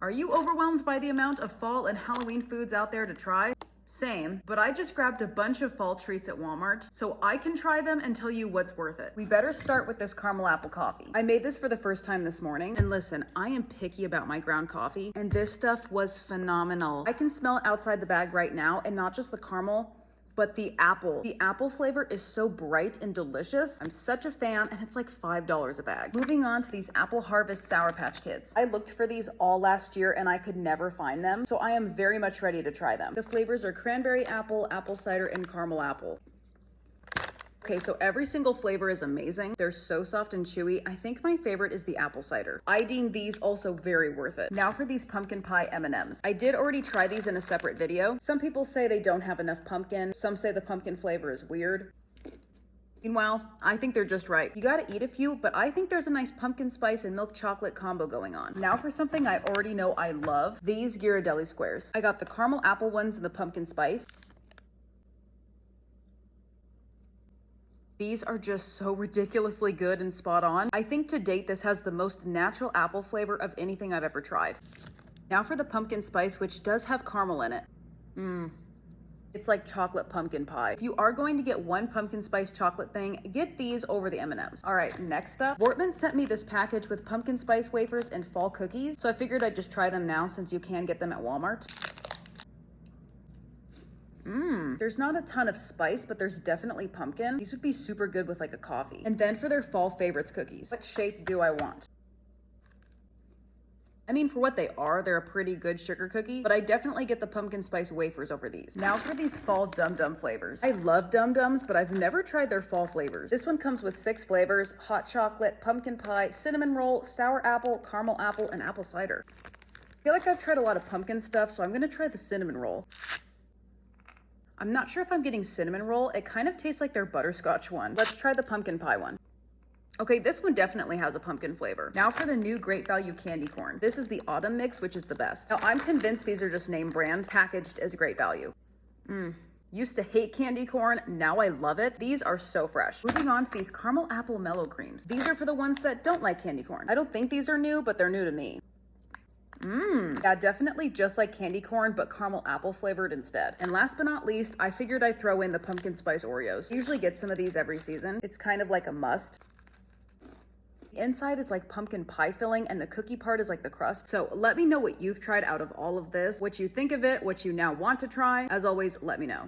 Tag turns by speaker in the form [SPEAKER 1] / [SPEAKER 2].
[SPEAKER 1] Are you overwhelmed by the amount of fall and Halloween foods out there to try? Same, but I just grabbed a bunch of fall treats at Walmart so I can try them and tell you what's worth it. We better start with this caramel apple coffee. I made this for the first time this morning, and listen, I am picky about my ground coffee, and this stuff was phenomenal. I can smell it outside the bag right now, and not just the caramel, but the apple. The apple flavor is so bright and delicious. I'm such a fan, and it's like $5 a bag. Moving on to these Apple Harvest Sour Patch Kids. I looked for these all last year and I could never find them, so I am very much ready to try them. The flavors are cranberry apple, apple cider, and caramel apple. Okay, so every single flavor is amazing. They're so soft and chewy. I think my favorite is the apple cider. I deem these also very worth it. Now for these pumpkin pie M&Ms. I did already try these in a separate video. Some people say they don't have enough pumpkin. Some say the pumpkin flavor is weird. Meanwhile, I think they're just right. You gotta eat a few, but I think there's a nice pumpkin spice and milk chocolate combo going on. Now for something I already know I love, these Ghirardelli squares. I got the caramel apple ones and the pumpkin spice. These are just so ridiculously good and spot on. I think to date, this has the most natural apple flavor of anything I've ever tried. Now for the pumpkin spice, which does have caramel in it. It's like chocolate pumpkin pie. If you are going to get one pumpkin spice chocolate thing, get these over the M&Ms. All right, next up, Wortman sent me this package with pumpkin spice wafers and fall cookies. So I figured I'd just try them now since you can get them at Walmart. There's not a ton of spice, but there's definitely pumpkin. These would be super good with like a coffee. And then for their fall favorites cookies. What shape do I want? I mean, for what they are, they're a pretty good sugar cookie, but I definitely get the pumpkin spice wafers over these. Now for these fall Dum Dum flavors. I love Dum Dums, but I've never tried their fall flavors. This one comes with 6 flavors: hot chocolate, pumpkin pie, cinnamon roll, sour apple, caramel apple, and apple cider. I feel like I've tried a lot of pumpkin stuff, so I'm gonna try the cinnamon roll. I'm not sure if I'm getting cinnamon roll. It kind of tastes like their butterscotch one. Let's try the pumpkin pie one. Okay, this one definitely has a pumpkin flavor. Now for the new Great Value candy corn. This is the autumn mix, which is the best. Now I'm convinced these are just name brand, packaged as Great Value. Used to hate candy corn, now I love it. These are so fresh. Moving on to these caramel apple mellow creams. These are for the ones that don't like candy corn. I don't think these are new, but they're new to me. Yeah, definitely just like candy corn, but caramel apple flavored instead. And last but not least, I figured I'd throw in the pumpkin spice Oreos. I usually get some of these every season. It's kind of like a must. The inside is like pumpkin pie filling and the cookie part is like the crust. So let me know what you've tried out of all of this, what you think of it, what you now want to try. As always, let me know.